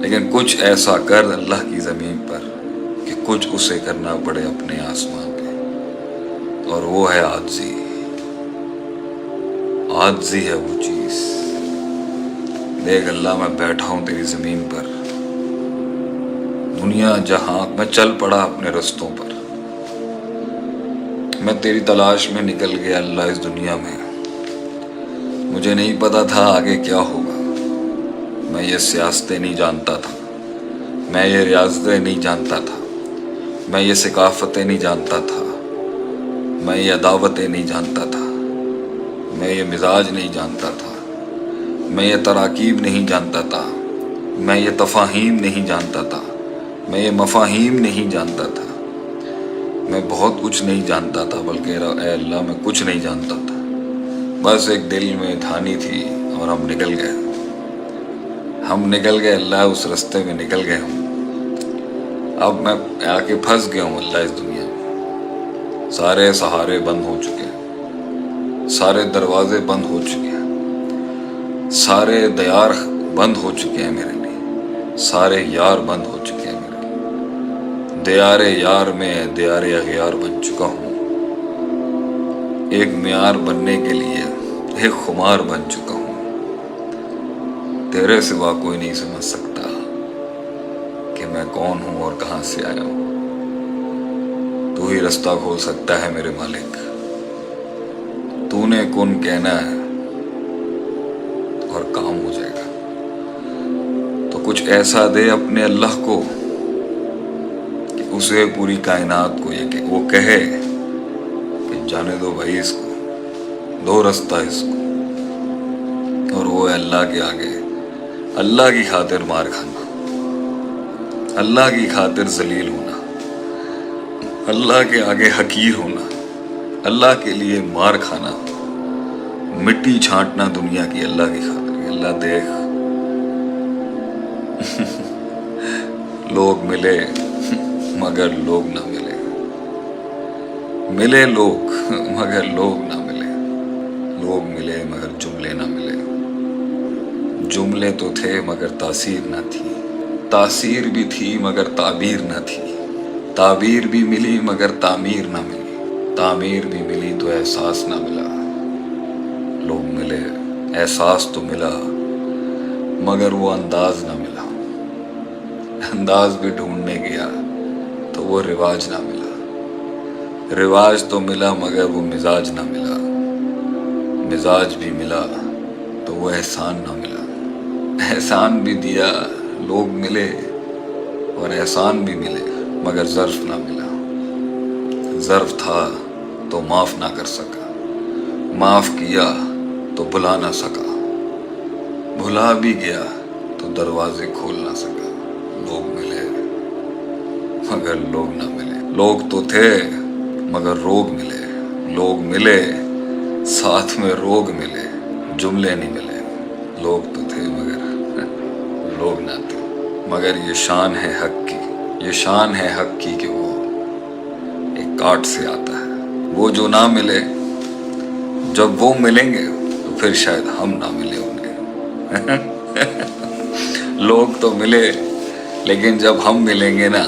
لیکن کچھ ایسا کر اللہ کی زمین پر کہ کچھ اسے کرنا پڑے اپنے آسمان پہ، اور وہ ہے عاجزی۔ عاجزی ہے وہ چیز۔ دیکھ اللہ، میں بیٹھا ہوں تیری زمین پر، دنیا جہاں میں چل پڑا اپنے رستوں پر، میں تیری تلاش میں نکل گیا اللہ اس دنیا میں۔ مجھے نہیں پتا تھا آگے کیا ہوگا، میں یہ سیاستیں نہیں جانتا تھا، میں یہ ریاستیں نہیں جانتا تھا، میں یہ ثقافتیں نہیں جانتا تھا، میں یہ عداوتیں نہیں جانتا تھا، میں یہ مزاج نہیں جانتا تھا، میں یہ تراکیب نہیں جانتا تھا، میں یہ تفاہیم نہیں جانتا تھا، میں یہ مفاہیم نہیں جانتا تھا، میں بہت کچھ نہیں جانتا تھا، بلکہ اے اللہ میں کچھ نہیں جانتا تھا۔ بس ایک دل میں دھانی تھی اور ہم نکل گئے، ہم نکل گئے اللہ، اس رستے میں نکل گئے ہم۔ اب میں آ کے پھنس گیا ہوں اللہ اس دنیا میں۔ سارے سہارے بند ہو چکے ہیں، سارے دروازے بند ہو چکے ہیں، سارے دیار بند ہو چکے ہیں میرے لیے، سارے یار بند ہو چکے ہیں میرے لیے۔ دیار یار میں دیار اغیار بن چکا ہوں، ایک معیار بننے کے لیے ایک خمار بن چکا ہوں۔ تیرے سوا کوئی نہیں سمجھ سکتا کہ میں کون ہوں اور کہاں سے آیا ہوں۔ تو ہی رستہ کھول سکتا ہے میرے مالک، تو نے کن کہنا ہے اور کام ہو جائے گا۔ تو کچھ ایسا دے اپنے اللہ کو کہ اسے پوری کائنات کو یہ کہ وہ کہے کہ جانے دو بھائی اس کو، دو رستہ اس کو، اور وہ ہے اللہ کے آگے اللہ کی خاطر مار کھانا، اللہ کی خاطر ذلیل ہونا، اللہ کے آگے حقیر ہونا، اللہ کے لیے مار کھانا، مٹی چھانٹنا دنیا کی اللہ کی خاطر۔ اللہ دیکھ لوگ ملے مگر لوگ نہ ملے، ملے لوگ مگر لوگ نہ ملے، لوگ ملے مگر جملے نہ ملے، جملے تو تھے مگر تاثیر نہ تھی، تاثیر بھی تھی مگر تعبیر نہ تھی، تعبیر بھی ملی مگر تعمیر نہ ملی، تعمیر بھی ملی تو احساس نہ ملا۔ لوگ ملے، احساس تو ملا مگر وہ انداز نہ ملا، انداز بھی ڈھونڈنے گیا تو وہ رواج نہ ملا، رواج تو ملا مگر وہ مزاج نہ ملا، مزاج بھی ملا تو وہ احسان نہ ملا، احسان بھی دیا، لوگ ملے اور احسان بھی ملے مگر ظرف نہ ملا، ظرف تھا تو معاف نہ کر سکا، معاف کیا تو بھلا نہ سکا، بھلا بھی گیا تو دروازے کھول نہ سکا۔ لوگ ملے مگر لوگ نہ ملے، لوگ تو تھے مگر روگ ملے، لوگ ملے ساتھ میں روگ ملے، جملے نہیں ملے، لوگ تو تھے مگر لوگ نہ تھے۔ مگر یہ شان ہے حق کی، یہ شان ہے حق کی کہ وہ ایک کاٹ سے آتا ہے، وہ جو نہ ملے جب وہ ملیں گے تو پھر شاید ہم نہ ملے انہیں۔ لوگ تو ملے لیکن جب ہم ملیں گے نا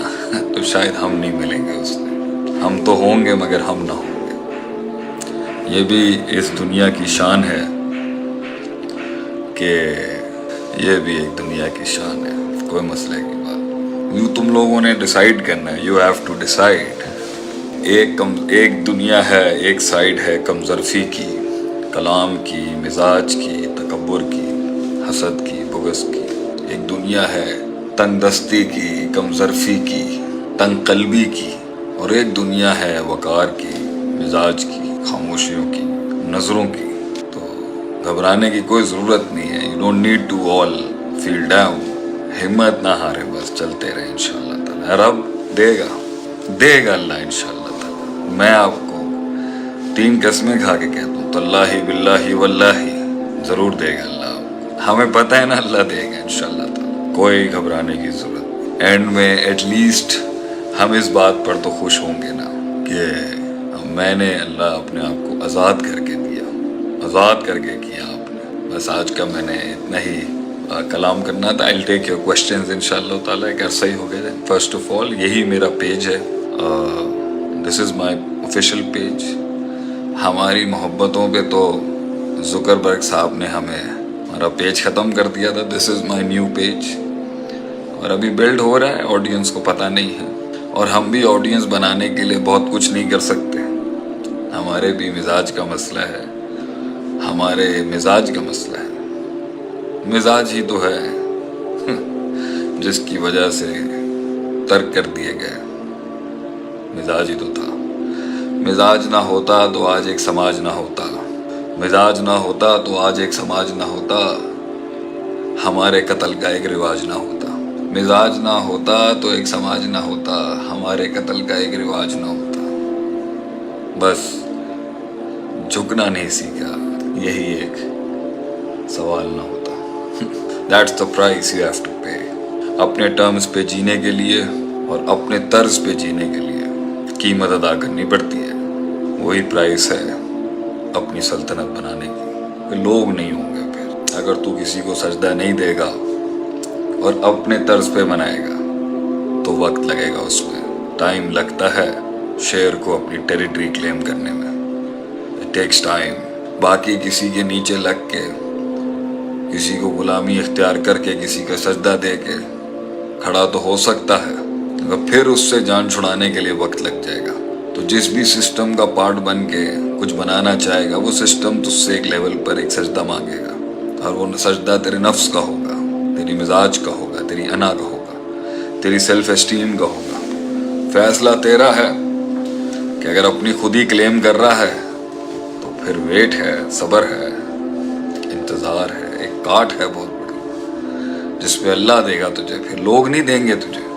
تو شاید ہم نہیں ملیں گے اس نے، ہم تو ہوں گے مگر ہم نہ ہوں گے۔ یہ بھی اس دنیا کی شان ہے کہ یہ بھی ایک دنیا کی شان ہے، کوئی مسئلے کی بات یوں تم لوگوں نے ڈیسائیڈ کرنا ہے، یو ہیو ٹو ڈیسائیڈ۔ ایک دنیا ہے، ایک سائیڈ ہے کم ظرفی کی، کلام کی، مزاج کی، تکبر کی، حسد کی، بغض کی۔ ایک دنیا ہے تنگ دستی کی، کم ظرفی کی، تنگ قلبی کی، اور ایک دنیا ہے وقار کی، مزاج کی، خاموشیوں کی، نظروں کی۔ تو گھبرانے کی کوئی ضرورت نہیں ہے، you don't need to all feel down, ہمت نہ ہارے، بس چلتے رہے انشاءاللہ تعالی، رب دے گا اللہ انشاءاللہ تعالی۔ میں آپ کو 3 قسمیں کھا کے کہتا ہوں، تاللہ باللہ واللہ ضرور دے گا اللہ، ہمیں پتہ ہے نا اللہ دے گا انشاءاللہ تعالی، کوئی گھبرانے کی ضرورت۔ اینڈ میں ایٹ لیسٹ ہم اس بات پر تو خوش ہوں گے نا کہ میں نے اللہ اپنے آپ کو آزاد کر کے دیا، آزاد کر کے کیا آپ نے، بس آج کا میں نے اتنا ہی कलाम करना था। I'll take your questions इंशाअल्लाह ताला। एक ऐसा ही हो गया है। फर्स्ट ऑफ ऑल यही मेरा पेज है, this is my official page. हमारी मोहब्बतों पे तो जुकरबर्ग साहब ने हमें हमारा पेज ख़त्म कर दिया था। This is my new page, और अभी बिल्ड हो रहा है, ऑडियंस को पता नहीं है, और हम भी ऑडियंस बनाने के लिए बहुत कुछ नहीं कर सकते। हमारे भी मिजाज का मसला है, हमारे मिजाज का मसला है। मिजाज ही तो है जिसकी वजह से तर्क कर दिए गए। मिजाज ही तो था। मिजाज ना होता तो आज एक समाज ना होता। मिजाज ना होता तो आज एक समाज ना होता। हमारे कत्ल का एक रिवाज ना होता। मिजाज ना होता तो एक समाज ना होता। हमारे कत्ल का एक रिवाज ना होता। बस झुकना नहीं सीखा, यही एक सवाल ना होता। That's the price you have to pay। अपने टर्म्स पे जीने के लिए और अपने तर्ज पे जीने के लिए कीमत अदा करनी पड़ती है। वही प्राइस है अपनी सल्तनत बनाने की। लोग नहीं होंगे फिर। अगर तू किसी को सजदा नहीं देगा और अपने तर्ज पे बनाएगा तो वक्त लगेगा उसमें। टाइम लगता है शेर को अपनी टेरिटरी क्लेम करने में। It takes time. बाकी किसी के नीचे लग के, किसी को गुलामी इख्तियार करके, किसी का सजदा दे के खड़ा तो हो सकता है, मगर फिर उससे जान छुड़ाने के लिए वक्त लग जाएगा। तो जिस भी सिस्टम का पार्ट बन के कुछ बनाना चाहेगा, वो सिस्टम तुझसे एक लेवल पर एक सजदा मांगेगा, और वो सजदा तेरे नफ्स का होगा, तेरी मिजाज का होगा, तेरी अना का होगा, तेरी सेल्फ एस्टीम का होगा। फैसला तेरा है कि अगर अपनी खुद ही क्लेम कर रहा है तो फिर वेट है, सब्र है, इंतज़ार है, एक काट है बहुत बड़ी, जिसपे अल्लाह देगा तुझे, फिर लोग नहीं देंगे तुझे।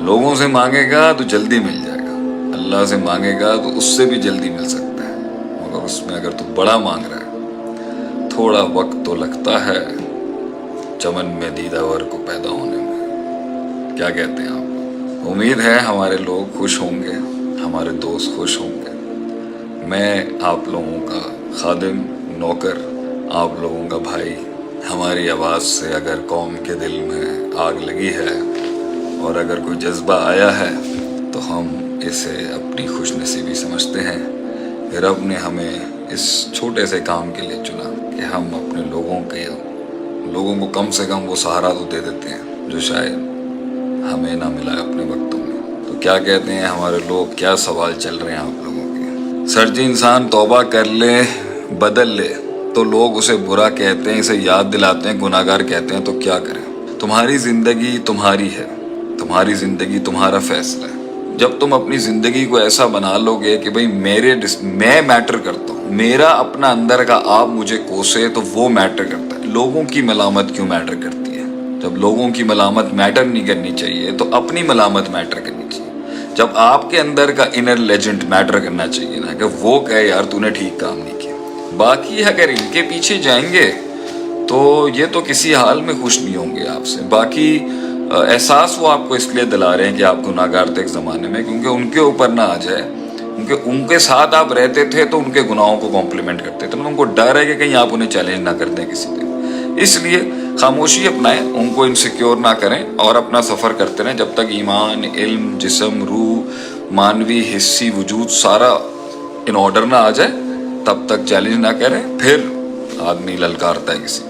लोगों से मांगेगा तो जल्दी मिल जाएगा, अल्लाह से मांगेगा तो उससे भी जल्दी मिल सकता है, मगर उसमें अगर तू बड़ा मांग रहा है थोड़ा वक्त तो लगता है चमन में दीदावर को पैदा होने में। क्या कहते हैं आप? उम्मीद है हमारे लोग खुश होंगे, हमारे दोस्त खुश होंगे। मैं आप लोगों का खादिम, नौकर, आप लोगों का भाई। हमारी आवाज़ से अगर कौम के दिल में आग लगी है और अगर कोई जज्बा आया है तो हम इसे अपनी खुशनसीबी समझते हैं कि रब ने हमें इस छोटे से काम के लिए चुना कि हम अपने लोगों को कम से कम वो सहारा तो दे देते हैं जो शायद हमें ना मिला अपने वक्तों में। तो क्या कहते हैं हमारे लोग, क्या सवाल चल रहे हैं आप लोगों के? सर जी, इंसान तौबा कर ले, बदल ले तो लोग उसे बुरा कहते हैं, इसे याद दिलाते हैं, गुनाहगार कहते हैं, तो क्या करें? तुम्हारी ज़िंदगी तुम्हारी है, तुम्हारी ज़िंदगी तुम्हारा फैसला है। जब तुम अपनी ज़िंदगी को ऐसा बना लोगे कि भाई मैं मैटर करता हूँ, मेरा अपना अंदर का आप मुझे कोसे तो वो मैटर करता है, लोगों की मलामत क्यों मैटर करती है? जब लोगों की मलामत मैटर नहीं करनी चाहिए तो अपनी मलामत मैटर करनी चाहिए। जब आपके अंदर का इनर लेजेंड मैटर करना चाहिए ना, कि वो कहे यार तूने ठीक काम नहीं किया। बाकी अगर इनके पीछे जाएंगे तो ये तो किसी हाल में खुश नहीं होंगे आपसे। बाकी एहसास वो आपको इसलिए दिला रहे हैं कि आप गुनाहगार थे एक ज़माने में, क्योंकि उनके ऊपर ना आ जाए, क्योंकि उनके साथ आप रहते थे तो उनके गुनाहों को कॉम्प्लीमेंट करते थे, तो उनको डर है कि कहीं आप उन्हें चैलेंज ना कर दें किसी दिन। इसलिए खामोशी अपनाएं, उनको इनसिक्योर ना करें और अपना सफ़र करते रहें जब तक ईमान, इल्म, जिस्म, रूह, मानवी हिस्सी वजूद सारा इन ऑर्डर ना आ जाए, तब तक चैलेंज ना करें। फिर आदमी ललकारता है किसी